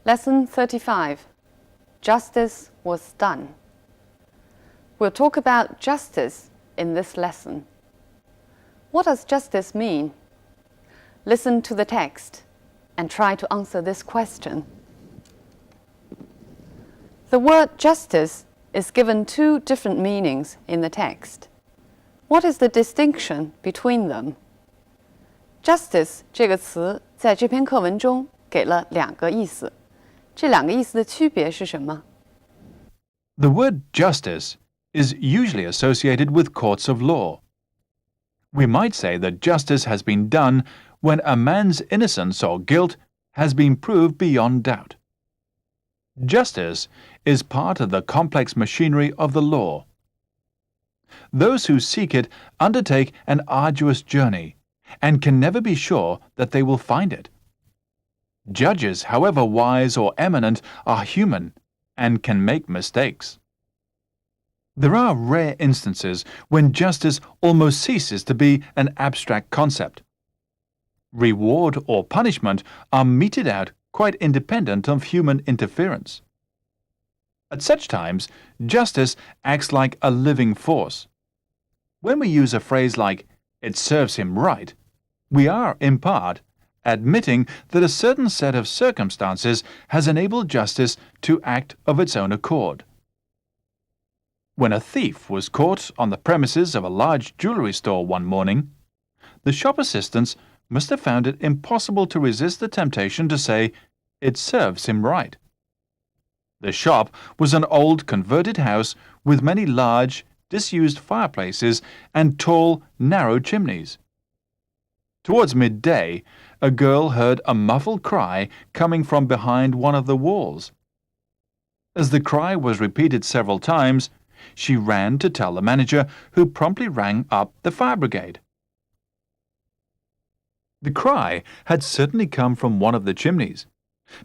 Lesson 35. Justice was done. We'll talk about justice in this lesson. What does justice mean? Listen to the text and try to answer this question. The word justice is given two different meanings in the text. What is the distinction between them? Justice 这个词在这篇课文中给了两个意思。这两个意思的区别是什么？ The word justice is usually associated with courts of law. We might say that justice has been done when a man's innocence or guilt has been proved beyond doubt. Justice is part of the complex machinery of the law. Those who seek it undertake an arduous journey and can never be sure that they will find it. Judges, however wise or eminent, are human and can make mistakes. There are rare instances when justice almost ceases to be an abstract concept. Reward or punishment are meted out quite independent of human interference. At such times, justice acts like a living force. When we use a phrase like, "it serves him right," we are, in part, admitting that a certain set of circumstances has enabled justice to act of its own accord. When a thief was caught on the premises of a large jewelry store one morning, the shop assistants must have found it impossible to resist the temptation to say, "it serves him right." The shop was an old converted house with many large, disused fireplaces and tall, narrow chimneys. Towards midday, a girl heard a muffled cry coming from behind one of the walls. As the cry was repeated several times, she ran to tell the manager, who promptly rang up the fire brigade. The cry had certainly come from one of the chimneys,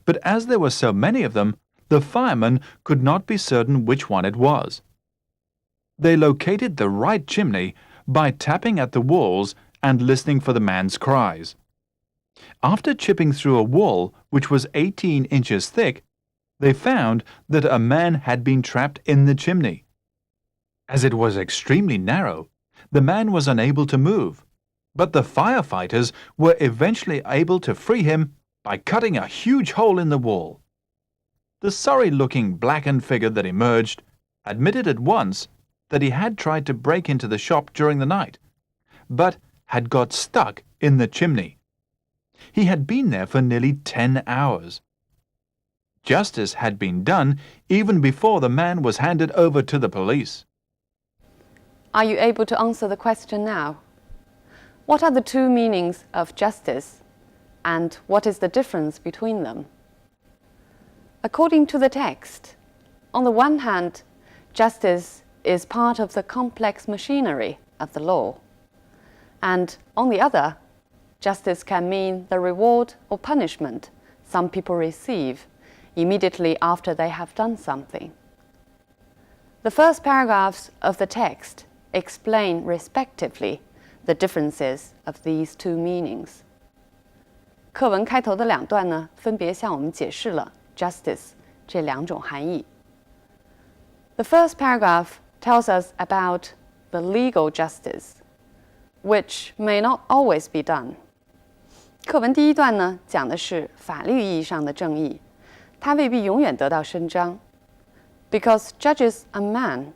but as there were so many of them, the firemen could not be certain which one it was. They located the right chimney by tapping at the walls and listening for the man's cries. After chipping through a wall which was 18 inches thick, they found that a man had been trapped in the chimney. As it was extremely narrow, the man was unable to move, but the firefighters were eventually able to free him by cutting a huge hole in the wall. The sorry-looking blackened figure that emerged admitted at once that he had tried to break into the shop during the night, but had got stuck in the chimney. He had been there for nearly 10 hours. Justice had been done even before the man was handed over to the police. Are you able to answer the question now? What are the two meanings of justice, and what is the difference between them? According to the text, on the one hand, justice is part of the complex machinery of the law, and on the other, justice can mean the reward or punishment some people receive immediately after they have done something. The first paragraphs of the text explain respectively the differences of these two meanings. 课文开头的两段呢，分别向我们解释了 justice 这两种含义。The first paragraph tells us about the legal justice, which may not always be done. 课文第一段呢，讲的是法律意义上的正义，它未必永远得到伸张。Because judges are man,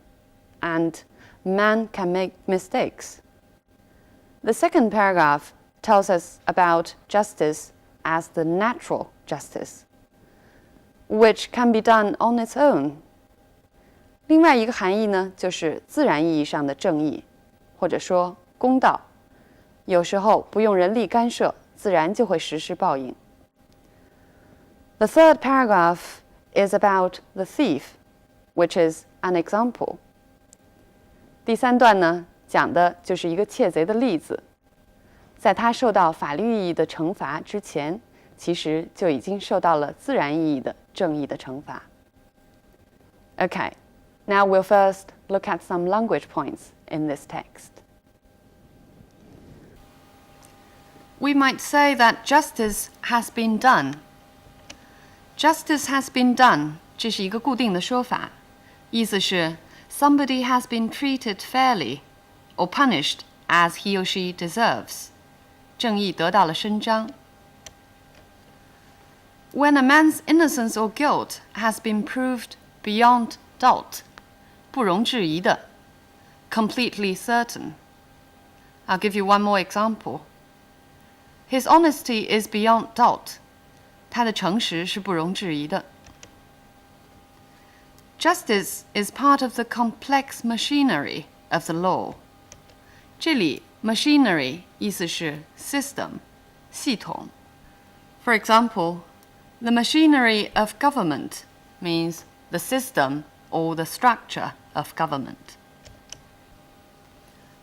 and man can make mistakes. The second paragraph tells us about justice as the natural justice, which can be done on its own. 另外一个含义呢，就是自然意义上的正义，或者说公道，有时候不用人力干涉，自然就会实施报应。The third paragraph is about the thief, which is an example. 第三段呢，讲的就是一个窃贼的例子，在他受到法律意义的惩罚之前，其实就已经受到了自然意义的正义的惩罚。Okay, now we'll first look at some language points in this text. We might say that justice has been done. Justice has been done 这是一个固定的说法，意思是 somebody has been treated fairly or punished as he or she deserves. 正义得到了伸张。When a man's innocence or guilt has been proved beyond doubt, 不容置疑的 completely certain. I'll give you one more example. His honesty is beyond doubt. 他的诚实是不容置疑的。Justice is part of the complex machinery of the law. 这里 machinery 意思是 system 系统。For example, the machinery of government means the system or the structure of government.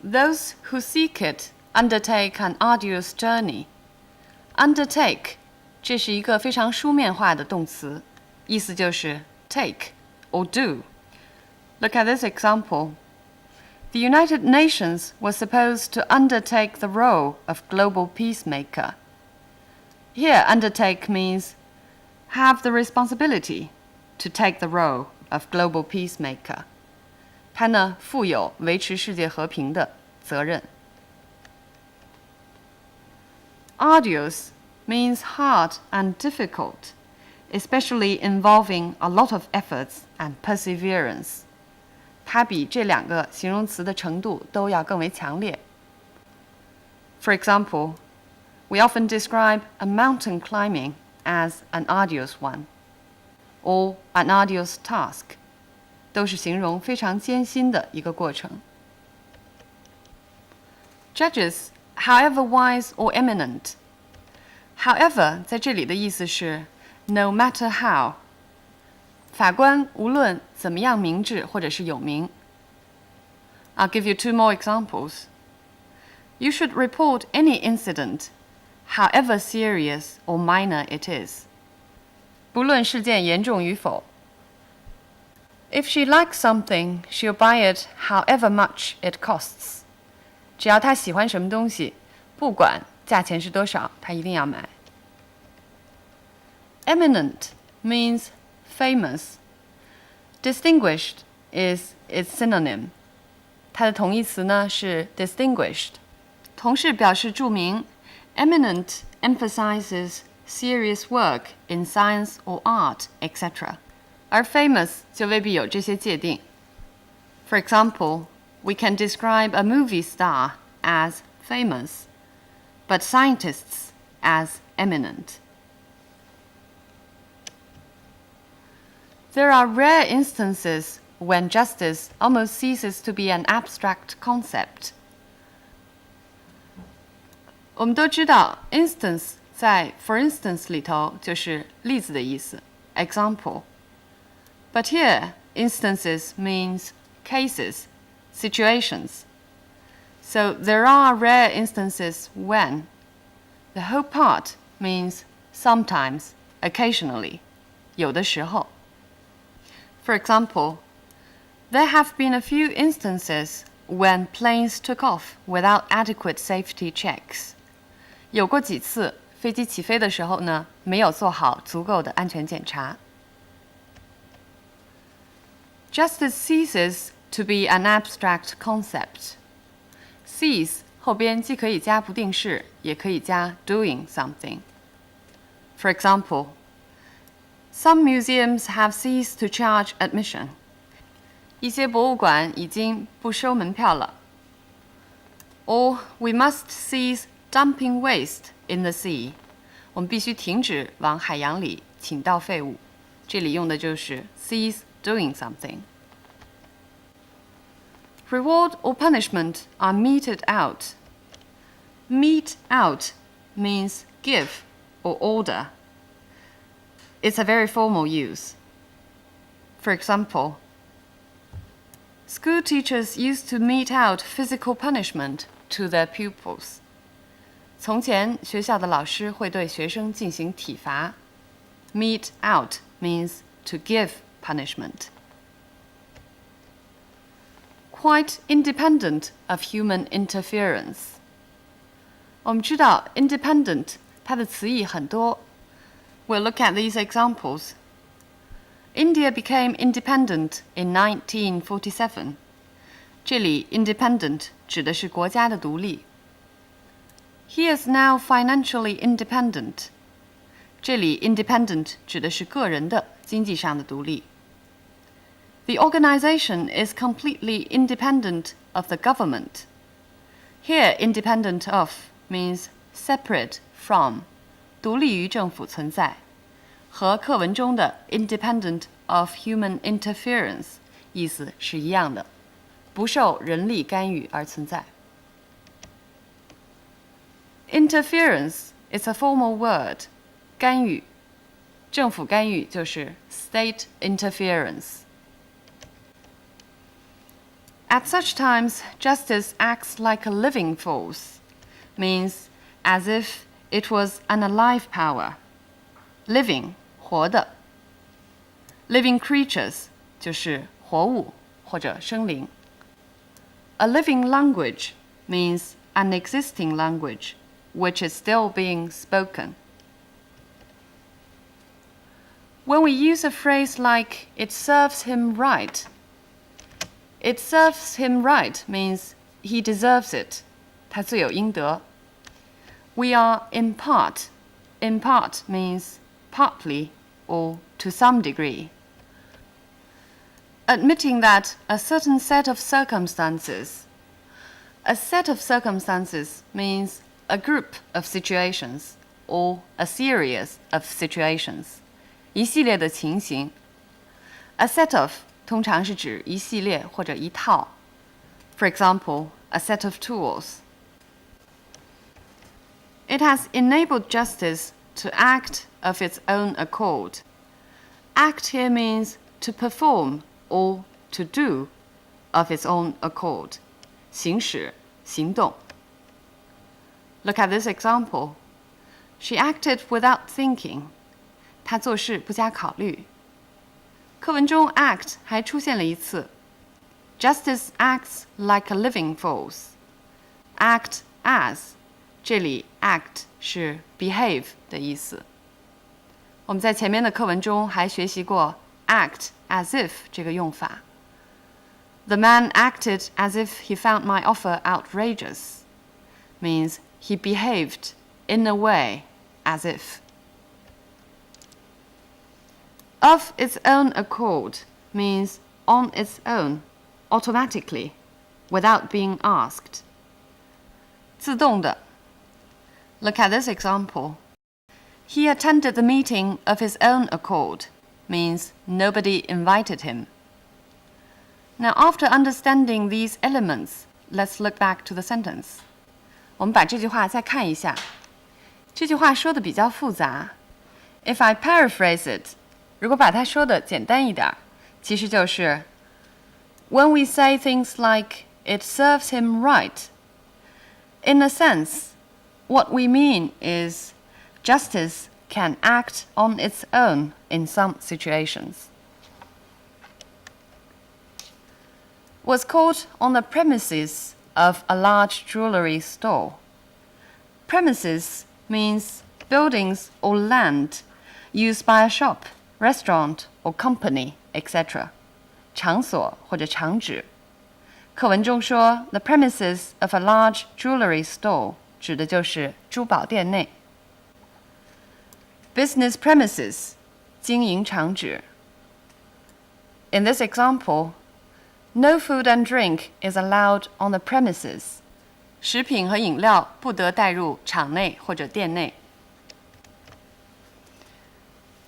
Those who seek it undertake an arduous journey. Undertake 这是一个非常书面化的动词，意思就是 take or do. Look at this example. The United Nations was supposed to undertake the role of global peacemaker. Here, undertake means have the responsibility to take the role of global peacemaker. 它呢，负有维持世界和平的责任。Arduous means hard and difficult, especially involving a lot of efforts and perseverance. 它比这两个形容词的程度都要更为强烈。For example, we often describe a mountain climbing as an arduous one, or an arduous task. 都是形容非常艰辛的一个过程。Judges, however wise or eminent. However, 在这里的意思是 no matter how. 法官无论怎么样明智或者是有名。I'll give you 2 more examples. You should report any incident, however serious or minor it is. 不论事件严重与否。If she likes something, she'll buy it however much it costs. 只要她喜欢什么东西，不管价钱是多少，她一定要买。Eminent means famous. Distinguished is its synonym. 它的同义词呢是 distinguished. 同是表示著名 Eminent emphasizes serious work in science or art, etc. 而 famous 就未必有这些界定。For example, we can describe a movie star as famous, but scientists as eminent. There are rare instances when justice almost ceases to be an abstract concept. 我们都知道 instance 在 for instance 里头就是例子的意思 example. But here, instances means cases, situations. So there are rare instances when. The whole part means sometimes, occasionally, 有的时候。For example, there have been a few instances when planes took off without adequate safety checks. 有过几次飞机起飞的时候呢，没有做好足够的安全检查。Justice ceases to be an abstract concept. Cease 后边既可以加不定式，也可以加 doing something. For example, some museums have ceased to charge admission. 一些博物馆已经不收门票了。Or we must cease dumping waste in the sea. 我们必须停止往海洋里倾倒废物。这里用的就是 cease doing something. Reward or punishment are meted out. Mete out means give or order. It's a very formal use. For example, school teachers used to mete out physical punishment to their pupils. 从前，学校的老师会对学生进行体罚。Mete out means to give punishment. Quite independent of human interference. 我们知道 independent 它的词义很多， We'll look at these examples. India became independent in 1947. 这里 independent 指的是国家的独立。He is now financially independent. 这里 independent 指的是个人的经济上的独立。The organization is completely independent of the government. Here, independent of means separate from, 独立于政府存在，和课文中的 independent of human interference 意思是一样的，不受人力干预而存在。Interference is a formal word. 干预，政府干预就是 state interference. At such times, justice acts like a living force, means as if it was an alive power. Living, 活的。Living creatures 就是活物或者生灵。A living language means an existing language, which is still being spoken. When we use a phrase like, it serves him right, it serves him right means he deserves it, 他罪有应得。We are in part. In part means partly or to some degree. Admitting that a certain set of circumstances. A set of circumstances means a group of situations or a series of situations. 一系列的情形。A set of 通常是指一系列或者一套。For example, a set of tools. It has enabled justice to act of its own accord. Act here means to perform or to do of its own accord. 行使，行动。Look at this example. She acted without thinking. 她做事不加考虑。课文中 act 还出现了一次。Justice acts like a living force. Act as. 这里 act 是 behave 的意思。我们在前面的课文中还学习过 act as if 这个用法。The man acted as if he found my offer outrageous. Means he behaved in a way as if. Of its own accord means on its own, automatically, without being asked. 自动的。Look at this example. He attended the meeting of his own accord, means nobody invited him. Now, after understanding these elements, let's look back to the sentence. 我们把这句话再看一下。这句话说的比较复杂。If I paraphrase it, 如果把它说的简单一点，其实就是 When we say things like, it serves him right, in a sense, what we mean is justice can act on its own in some situations. Was caught on the premises of a large jewelry store. Premises means buildings or land used by a shop, restaurant or company, etc. 场所或者场址。课文中说 the premises of a large jewelry store 指的就是珠宝店内。Business premises 经营场址。In this example, no food and drink is allowed on the premises. 食品和饮料不得带入场内或者店内。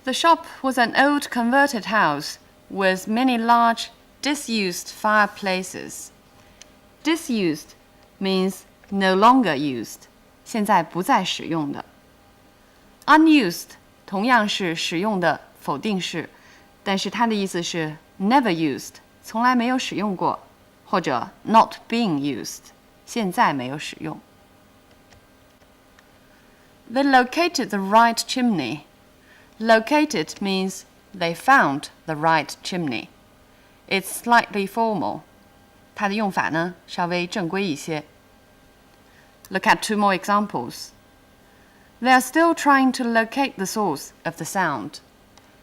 The shop was an old converted house with many large disused fireplaces. Disused means no longer used, 现在不再使用的。Unused 同样是使用的否定式，但是它的意思是 never used, 从来没有使用过，或者 not being used, 现在没有使用。They located the right chimney. Located means they found the right chimney. It's slightly formal. 它的用法呢，稍微正规一些。Look at two more examples. They are still trying to locate the source of the sound.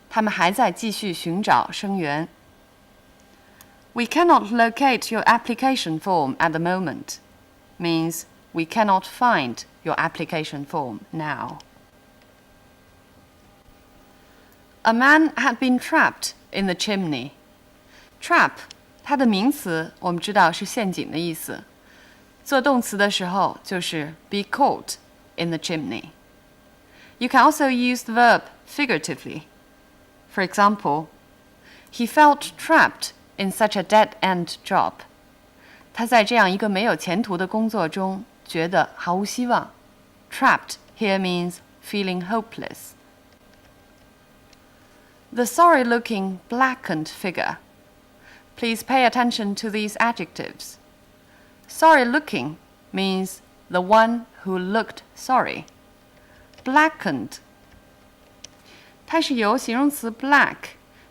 他们还在继续寻找声源。We cannot locate your application form at the moment means we cannot find your application form now. A man had been trapped in the chimney. Trap, 它的名词我们知道是陷阱的意思，做动词的时候就是 be caught in the chimney. You can also use the verb figuratively. For example, he felt trapped in such a dead-end job. 他在这样一个没有前途的工作中觉得毫无希望。Trapped here means feeling hopeless. The sorry-looking, blackened figure. Please pay attention to these adjectives. Sorry-looking means the one who looked sorry. Blackened. 它是由形容词 black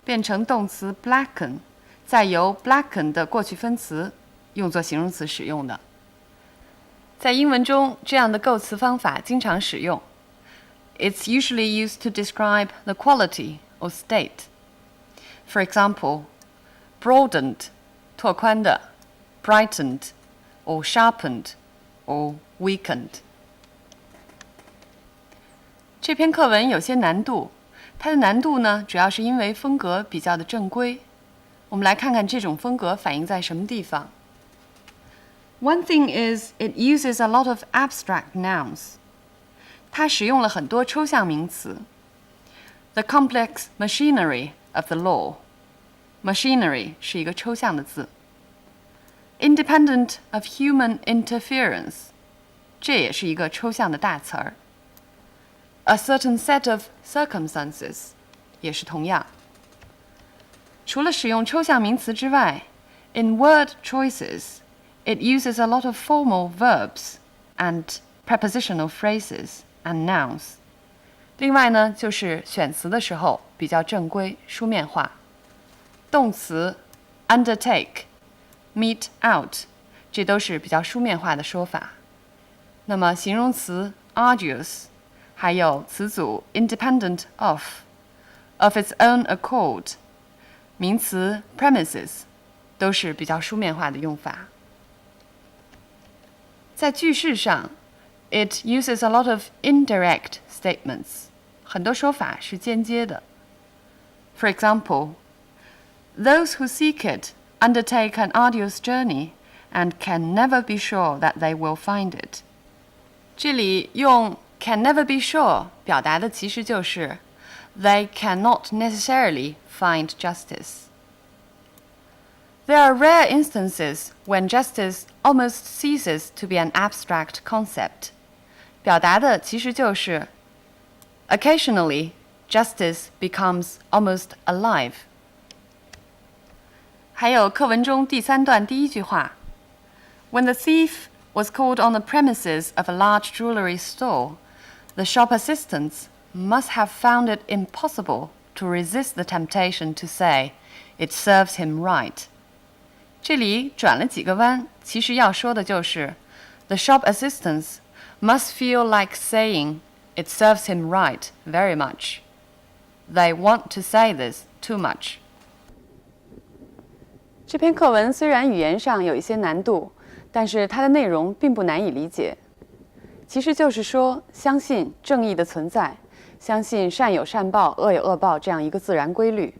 变成动词 blacken， 再由 blacken 的过去分词用作形容词使用的。在英文中，这样的构词方法经常使用。It's usually used to describe the quality or state. For example, broadened, 拓宽的 brightened, or sharpened, or weakened. 这篇课文有些难度，它的难度呢，主要是因为风格比较的正规。我们来看看这种风格反映在什么地方。One thing is, it uses a lot of abstract nouns. 它使用了很多抽象名词。The complex machinery of the law. Machinery 是一个抽象的字。Independent of human interference. 这也是一个抽象的大词儿。A certain set of circumstances 也是同样。除了使用抽象名词之外 in word choices, it uses a lot of formal verbs and prepositional phrases and nouns. 另外呢，就是选词的时候比较正规、书面化。动词 undertake, meet out 这都是比较书面化的说法。那么形容词 arduous 还有词组 independent of its own accord 名词 premises 都是比较书面化的用法。在句式上 it uses a lot of indirect statements 很多说法是间接的。For example, those who seek it undertake an arduous journey and can never be sure that they will find it. 这里用 can never be sure 表达的其实就是 they cannot necessarily find justice. There are rare instances when justice almost ceases to be an abstract concept. 表达的其实就是 occasionally, justice becomes almost alive. 还有课文中第3段第1句话 When the thief was caught on the premises of a large jewelry store, the shop assistants must have found it impossible to resist the temptation to say, it serves him right. 这里转了几个弯，其实要说的就是 The shop assistants must feel like saying, it serves him right very much. They want to say this too much. 这篇课文虽然语言上有一些难度，但是它的内容并不难以理解。其实就是说，相信正义的存在，相信善有善报、恶有恶报这样一个自然规律。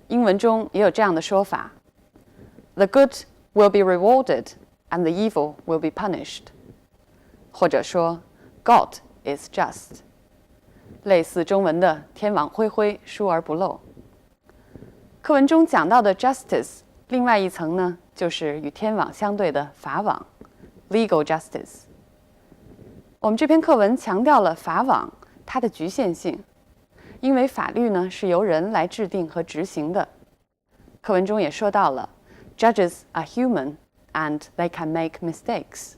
英文中也有这样的说法 ：The good will be rewarded, and the evil will be punished。或者说 ，God is just。类似中文的“天网恢恢，疏而不漏”。课文中讲到的 justice。另外一层呢，就是与天网相对的法网 （legal justice）。我们这篇课文强调了法网它的局限性，因为法律呢是由人来制定和执行的。课文中也说到了 ，judges are human and they can make mistakes。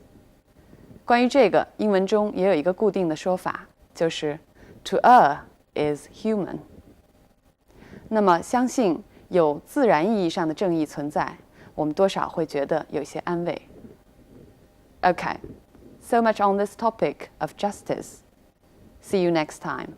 关于这个，英文中也有一个固定的说法，就是 to err is human。那么，相信有自然意义上的正义存在，我们多少会觉得有些安慰。Okay, so much on this topic of justice. See you next time.